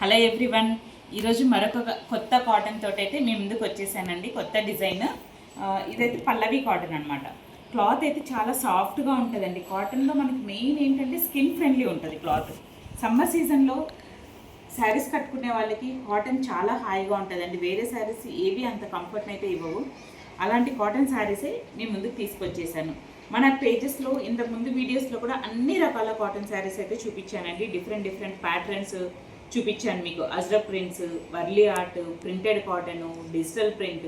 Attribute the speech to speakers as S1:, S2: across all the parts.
S1: Hello everyone, ఈరోజు మరొక కొత్త కాటన్ తోటి అయితే మేము ముందుకు వచ్చేసానండి. కొత్త డిజైన్. ఇదైతే పల్లవి కాటన్ అనమాట. క్లాత్ అయితే చాలా సాఫ్ట్గా ఉంటుందండి. కాటన్లో మనకి మెయిన్ ఏంటంటే స్కిన్ ఫ్రెండ్లీ ఉంటుంది క్లాత్. సమ్మర్ సీజన్లో శారీస్ కట్టుకునే వాళ్ళకి కాటన్ చాలా హాయిగా ఉంటుందండి. వేరే శారీస్ ఏవి అంత కంఫర్ట్ని అయితే ఇవ్వవు. అలాంటి కాటన్ శారీసే మేము ముందుకు తీసుకొచ్చేసాను. మన పేజెస్లో ఇంతకుముందు వీడియోస్లో కూడా అన్ని రకాల కాటన్ శారీస్ అయితే చూపించానండి. డిఫరెంట్ ప్యాటర్న్స్ చూపించాను మీకు. Ajrak prints, Warli art, printed cotton, digital print.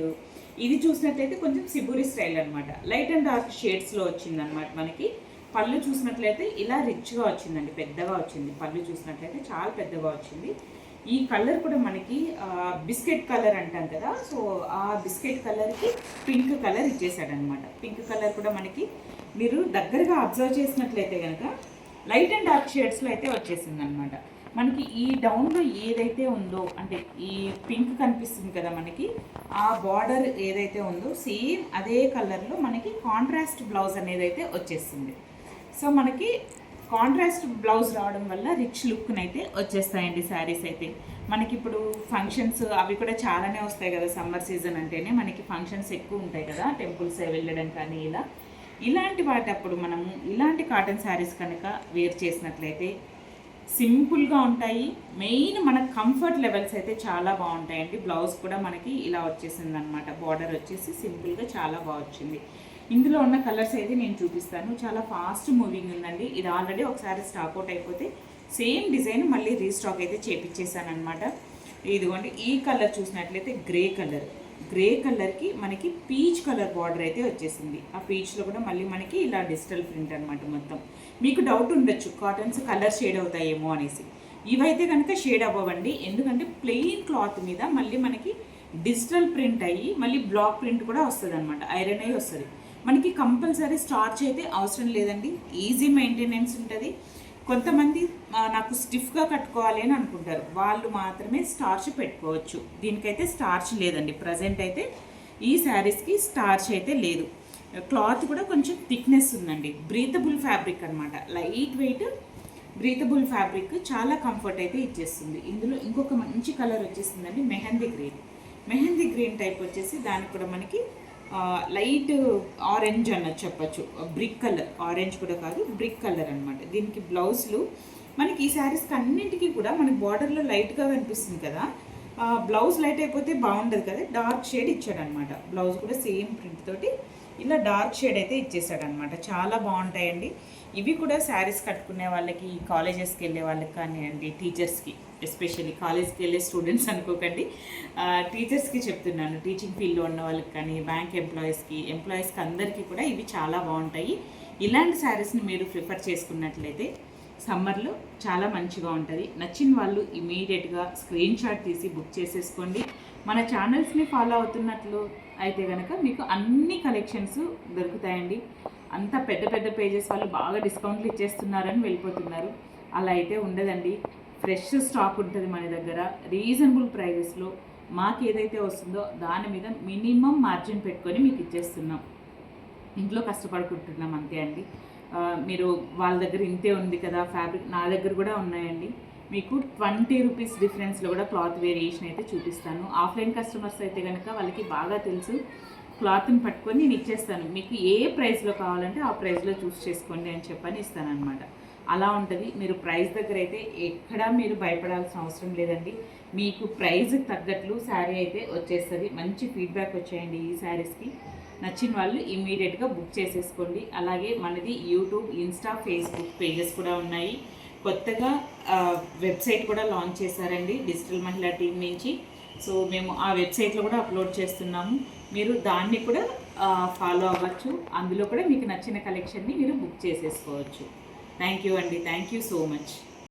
S1: ఇది చూసినట్లయితే కొంచెం సిబూరి స్టైల్ అనమాట. లైట్ అండ్ డార్క్ షేడ్స్లో వచ్చిందనమాట. మనకి పళ్ళు చూసినట్లయితే ఇలా రిచ్గా వచ్చిందండి, పెద్దగా వచ్చింది. పళ్ళు చూసినట్లయితే చాలా పెద్దగా వచ్చింది. ఈ కలర్ కూడా మనకి బిస్కెట్ కలర్ అంటాం కదా, సో ఆ బిస్కెట్ కలర్కి పింక్ కలర్ ఇచ్చేసాడనమాట. పింక్ కలర్ కూడా మనకి మీరు దగ్గరగా అబ్జర్వ్ చేసినట్లయితే కనుక లైట్ అండ్ డార్క్ షేడ్స్లో అయితే వచ్చేసింది అనమాట. మనకి ఈ డౌన్లో ఏదైతే ఉందో, అంటే ఈ పింక్ కనిపిస్తుంది కదా మనకి, ఆ బార్డర్ ఏదైతే ఉందో సేమ్ అదే కలర్లో మనకి కాంట్రాస్ట్ బ్లౌజ్ అనేది అయితే వచ్చేస్తుంది. సో మనకి కాంట్రాస్ట్ బ్లౌజ్ రావడం వల్ల రిచ్ లుక్ని అయితే వచ్చేస్తాయండి శారీస్ అయితే. మనకి ఇప్పుడు ఫంక్షన్స్ అవి కూడా చాలానే వస్తాయి కదా. సమ్మర్ సీజన్ అంటేనే మనకి ఫంక్షన్స్ ఎక్కువ ఉంటాయి కదా, టెంపుల్స్ వెళ్ళడం కానీ ఇలాంటి వాటప్పుడు మనము ఇలాంటి కాటన్ శారీస్ కనుక వేర్ చేసినట్లయితే సింపుల్గా ఉంటాయి. మెయిన్ మన కంఫర్ట్ లెవెల్స్ అయితే చాలా బాగుంటాయండి. బ్లౌజ్ కూడా మనకి ఇలా వచ్చేసింది అనమాట. బార్డర్ వచ్చేసి సింపుల్గా చాలా బాగా వచ్చింది. ఇందులో ఉన్న కలర్స్ అయితే నేను చూపిస్తాను. చాలా ఫాస్ట్ మూవింగ్ ఉందండి. ఇది ఆల్రెడీ ఒకసారి స్టాక్ అవుట్ అయిపోతే సేమ్ డిజైన్ మళ్ళీ రీస్టాక్ అయితే చేపించేసాను అనమాట. ఇదిగోండి, ఈ కలర్ చూసినట్లయితే గ్రే కలర్కి మనకి పీచ్ కలర్ బార్డర్ అయితే వచ్చేసింది. ఆ పీచ్లో కూడా మళ్ళీ మనకి ఇలా డిజిటల్ ప్రింట్ అనమాట. మొత్తం మీకు డౌట్ ఉండొచ్చు కాటన్స్ కలర్ షేడ్ అవుతాయేమో అనేసి. ఇవైతే కనుక షేడ్ అవ్వవండి, ఎందుకంటే ప్లెయిన్ క్లాత్ మీద మళ్ళీ మనకి డిజిటల్ ప్రింట్ అయ్యి మళ్ళీ బ్లాక్ ప్రింట్ కూడా వస్తుంది అనమాట. ఐరన్ అయ్యి వస్తుంది మనకి. కంపల్సరీ స్టార్చ్ అయితే అవసరం లేదండి, ఈజీ మెయింటెనెన్స్ ఉంటుంది. కొంతమంది నాకు స్టిఫ్గా కట్టుకోవాలి అని అనుకుంటారు, వాళ్ళు మాత్రమే స్టార్చ్ పెట్టుకోవచ్చు. దీనికైతే స్టార్చ్ లేదండి. ప్రజెంట్ అయితే ఈ శారీస్కి స్టార్చ్ అయితే లేదు. క్లాత్ కూడా కొంచెం థిక్నెస్ ఉందండి. బ్రీతబుల్ ఫ్యాబ్రిక్ అనమాట. లైట్ వెయిట్ బ్రీతబుల్ ఫ్యాబ్రిక్, చాలా కంఫర్ట్ అయితే ఇచ్చేస్తుంది. ఇందులో ఇంకొక మంచి కలర్ వచ్చేసిందండి, మెహందీ గ్రీన్ టైప్ వచ్చేసి. దానికి కూడా మనకి లైట్ ఆరెంజ్ అన్నది చెప్పచ్చు. బ్రిక్ కలర్, ఆరెంజ్ కూడా కాదు, బ్రిక్ కలర్ అనమాట. దీనికి బ్లౌజ్లు మనకి ఈ శారీస్కి అన్నింటికి కూడా మనకి బార్డర్లో లైట్గా కనిపిస్తుంది కదా, బ్లౌజ్ లైట్ అయిపోతే బాగుండదు కదా, డార్క్ షేడ్ ఇచ్చాడనమాట. బ్లౌజ్ కూడా సేమ్ ప్రింట్ తోటి ఇలా డార్క్ షేడ్ అయితే ఇచ్చేసాడనమాట. చాలా బాగుంటాయండి. ఇవి కూడా శారీస్ కట్టుకునే వాళ్ళకి, కాలేజెస్కి వెళ్ళే వాళ్ళకి కానివ్వండి, టీచర్స్కి, ఎస్పెషల్లీ కాలేజ్కి వెళ్ళే స్టూడెంట్స్ అనుకోకండి, టీచర్స్కి చెప్తున్నాను. టీచింగ్ ఫీల్డ్లో ఉన్న వాళ్ళకి కానీ, బ్యాంక్ ఎంప్లాయీస్కి అందరికీ కూడా ఇవి చాలా బాగుంటాయి. ఇలాంటి శారీస్ని మీరు ప్రిఫర్ చేసుకున్నట్లయితే సమ్మర్లో చాలా మంచిగా ఉంటుంది. నచ్చిన వాళ్ళు ఇమీడియట్గా స్క్రీన్ షాట్ తీసి బుక్ చేసేసుకోండి. మన ఛానల్స్ని ఫాలో అవుతున్నట్లు అయితే కనుక మీకు అన్ని కలెక్షన్స్ దొరుకుతాయండి. అంత పెద్ద పేజెస్ వాళ్ళు బాగా డిస్కౌంట్లు ఇచ్చేస్తున్నారని వెళ్ళిపోతున్నారు. అలా అయితే ఉండదండి. ఫ్రెష్ స్టాక్ ఉంటుంది మన దగ్గర. రీజనబుల్ ప్రైజెస్లో మాకు ఏదైతే వస్తుందో దాని మీద మినిమం మార్జిన్ పెట్టుకొని మీకు ఇచ్చేస్తున్నాం. ఇంట్లో కష్టపడుకుంటున్నాం అంతే అండి. మీరు వాళ్ళ దగ్గర ఇంతే ఉంది కదా ఫ్యాబ్రిక్, నా దగ్గర కూడా ఉన్నాయండి. మీకు 20 రూపీస్ డిఫరెన్స్లో కూడా క్లాత్ వేరియేషన్ అయితే చూపిస్తాను. ఆఫ్లైన్ కస్టమర్స్ అయితే కనుక వాళ్ళకి బాగా తెలుసు. క్లాత్ని పట్టుకొని నేను ఇచ్చేస్తాను. మీకు ఏ ప్రైస్లో కావాలంటే ఆ ప్రైస్లో చూస్ చేసుకోండి అని చెప్పని ఇస్తానన్నమాట. అలా ఉంటుంది. మీరు ప్రైస్ దగ్గర అయితే ఎక్కడా మీరు భయపడాల్సిన అవసరం లేదండి. మీకు ప్రైస్ తగ్గట్లు శారీ అయితే వచ్చేస్తుంది. మంచి ఫీడ్బ్యాక్ వచ్చాయండి ఈ శారీస్కి. నచ్చిన వాళ్ళు ఇమీడియట్గా బుక్ చేసేసుకోండి. అలాగే మనది యూట్యూబ్, ఇన్స్టా, ఫేస్బుక్ పేజెస్ కూడా ఉన్నాయి. కొత్తగా వెబ్సైట్ కూడా లాంచ్ చేశారండి డిజిటల్ మహిళా టీం నుంచి. సో మేము ఆ వెబ్సైట్లో కూడా అప్లోడ్ చేస్తున్నాము. మీరు దాన్ని కూడా ఫాలో అవ్వచ్చు. అందులో కూడా మీకు నచ్చిన కలెక్షన్ని మీరు బుక్ చేసేసుకోవచ్చు. థ్యాంక్ యూ అండి. Thank you so much.